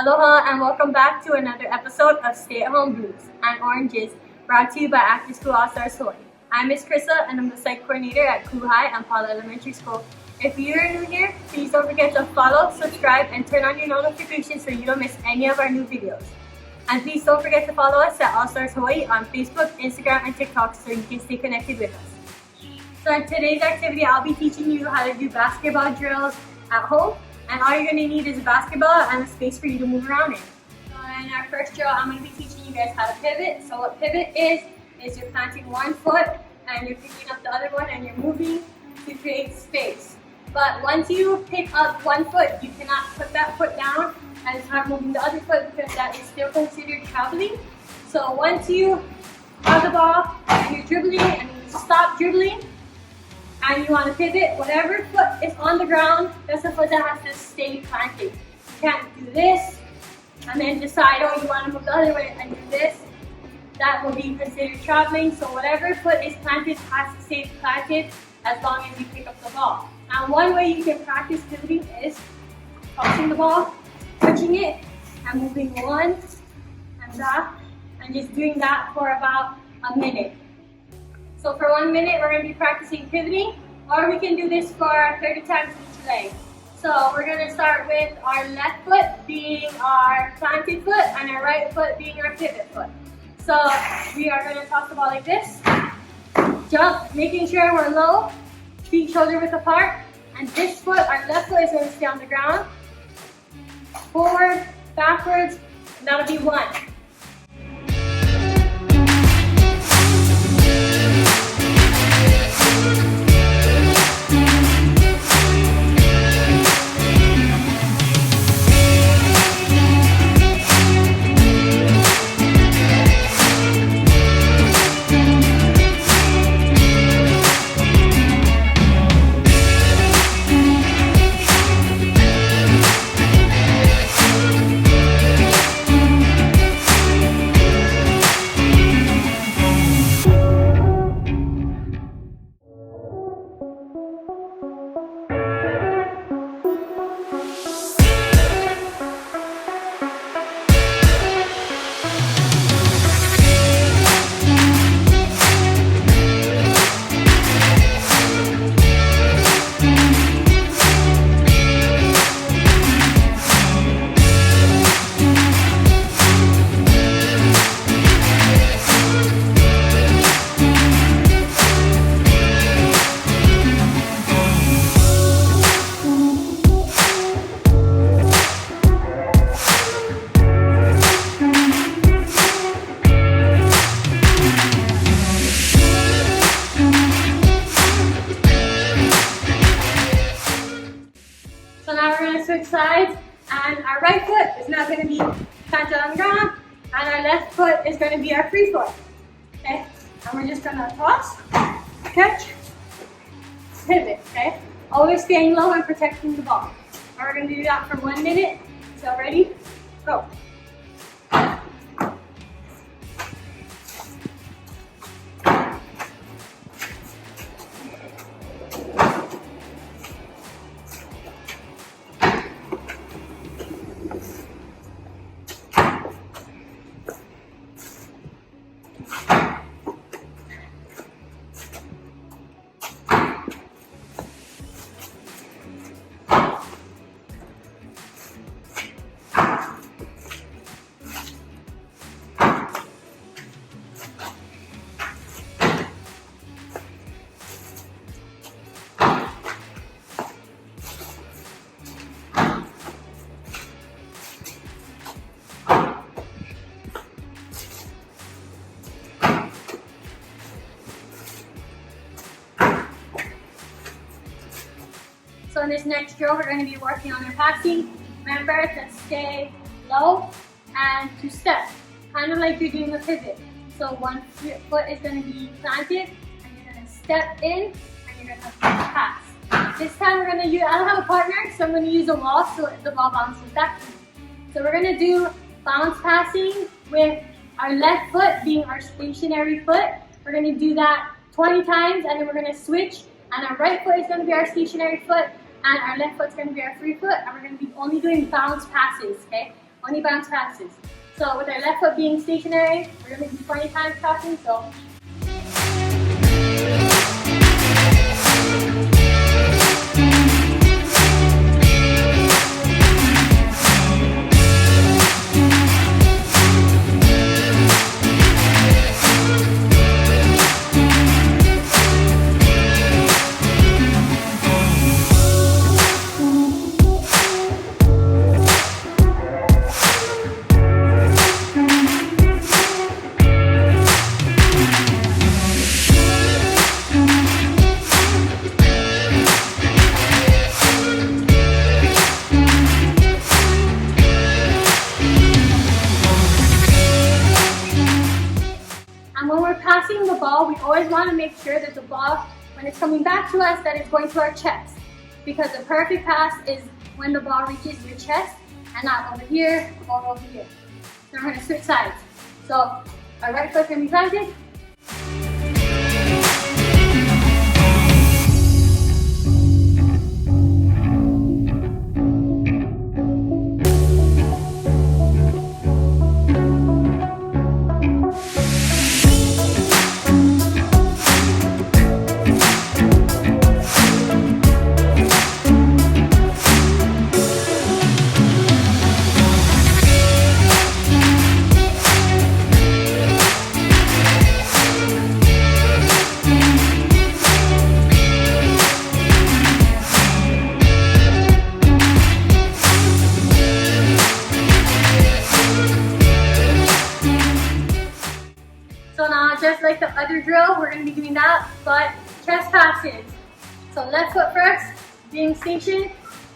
Aloha and welcome back to another episode of Stay at Home Blues and Oranges, brought to you by After School All-Stars Hawaii. I'm Miss Chrysa and I'm the Psych Coordinator at Ku High and Paula Elementary School. If you're new here, please don't forget to follow, subscribe, and turn on your notifications so you don't miss any of our new videos. And please don't forget to follow us at All-Stars Hawaii on Facebook, Instagram, and TikTok so you can stay connected with us. So in today's activity, I'll be teaching you how to do basketball drills at home. And all you're going to need is a basketball and a space for you to move around in. So in our first drill, I'm going to be teaching you guys how to pivot. So what pivot is you're planting one foot and you're picking up the other one and you're moving to create space. But once you pick up one foot, you cannot put that foot down and start moving the other foot because that is still considered traveling. So once you have the ball and you're dribbling and you stop dribbling, and you want to pivot, whatever foot is on the ground, that's the foot that has to stay planted. You can't do this and then decide, oh, you want to move the other way and do this. That will be considered traveling. So whatever foot is planted has to stay planted as long as you pick up the ball. Now one way you can practice pivoting is tossing the ball, touching it, and moving one and back, and just doing that for about a minute. So for 1 minute, we're going to be practicing pivoting, or we can do this for 30 times each leg. So we're going to start with our left foot being our planted foot and our right foot being our pivot foot. So we are going to toss the ball like this, jump, making sure we're low, feet shoulder width apart, and this foot, our left foot, is going to stay on the ground. Forward, backwards, and that'll be one. So now we're going to switch sides, and our right foot is now going to be planted on the ground, and our left foot is going to be our free foot. Okay, and we're just going to toss, catch, pivot. Okay, always staying low and protecting the ball. And we're going to do that for 1 minute. So ready? Go. So in this next drill, we're going to be working on our passing. Remember to stay low and to step, kind of like you're doing a pivot. So one foot is going to be planted, and you're going to step in, and you're going to pass. This time we're going to use, I don't have a partner, so I'm going to use a wall so the ball bounces back to me. So we're going to do bounce passing with our left foot being our stationary foot. We're going to do that 20 times, and then we're going to switch, and our right foot is going to be our stationary foot, and our left foot's going to be our free foot, and we're going to be only doing bounce passes, okay? only bounce passes. So with our left foot being stationary, we're going to do 20 times passing. So passing the ball, we always want to make sure that the ball, when it's coming back to us, that it's going to our chest. Because the perfect pass is when the ball reaches your chest and not over here or over here. So we're going to switch sides. So our right foot can be planted. So now, just like the other drill, we're going to be doing that, but chest passes. So left foot first, being stationed,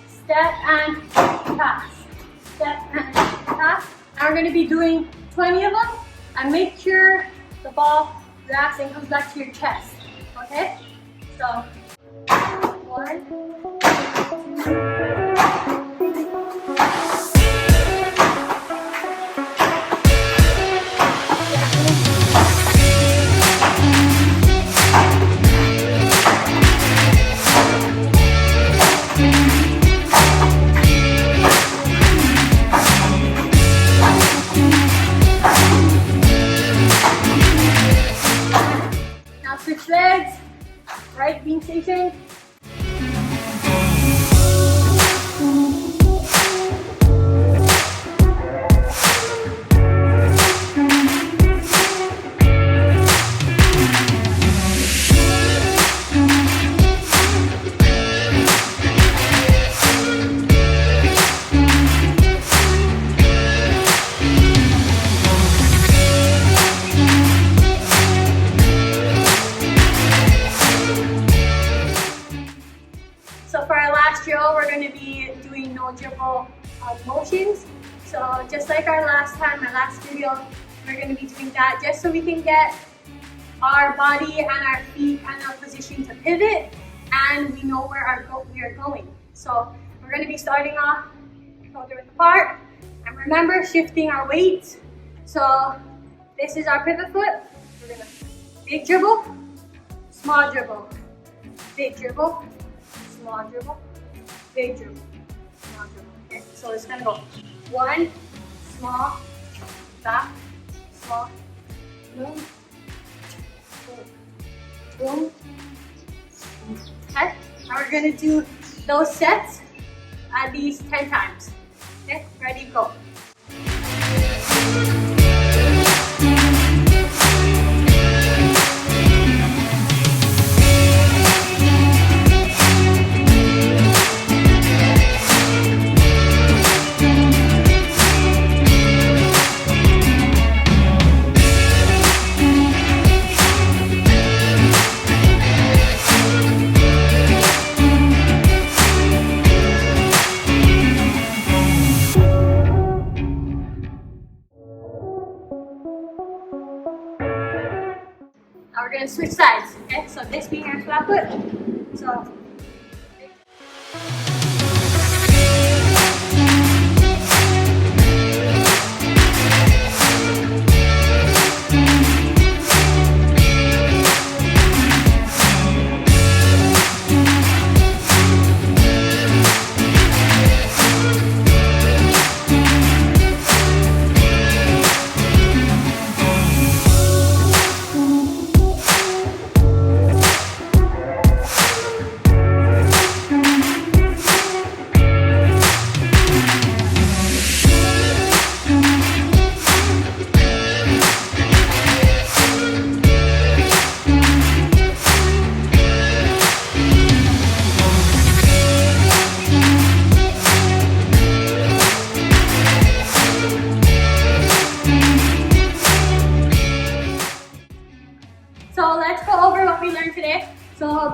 step and pass. Step and pass. And we're going to be doing 20 of them. And make sure the ball reacts and comes back to your chest. Okay? So, 1, 2, switch legs, right being stationed. So for our last drill, we're going to be doing no dribble motions. So just like our last video, we're going to be doing that just so we can get our body and our feet in a position to pivot, and we know where we are going. So we're going to be starting off shoulder width apart, and remember shifting our weight. So this is our pivot foot. We're going to big dribble, small dribble, big dribble, small dribble, big dribble, small dribble. Okay, so it's gonna go 1, small, back, small, boom, boom, boom. Okay, now we're gonna do those sets at least 10 times. Okay, ready, go. Now we're going to switch sides, okay? So this being our flat foot. So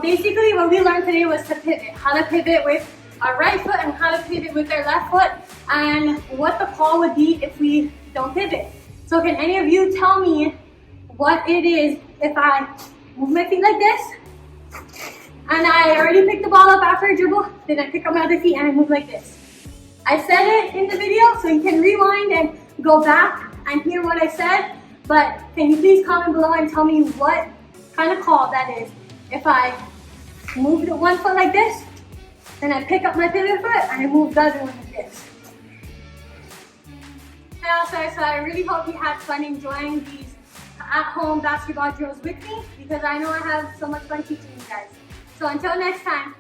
basically what we learned today was to pivot. How to pivot with our right foot and how to pivot with our left foot, and what the call would be if we don't pivot. So can any of you tell me what it is if I move my feet like this, and I already picked the ball up after a dribble, then I pick up my other feet and I move like this. I said it in the video, so you can rewind and go back and hear what I said, but can you please comment below and tell me what kind of call that is if I move the one foot like this, then I pick up my pivot foot and I move the other one like this. So I really hope you had fun enjoying these at-home basketball drills with me, because I know I have so much fun teaching you guys. So until next time.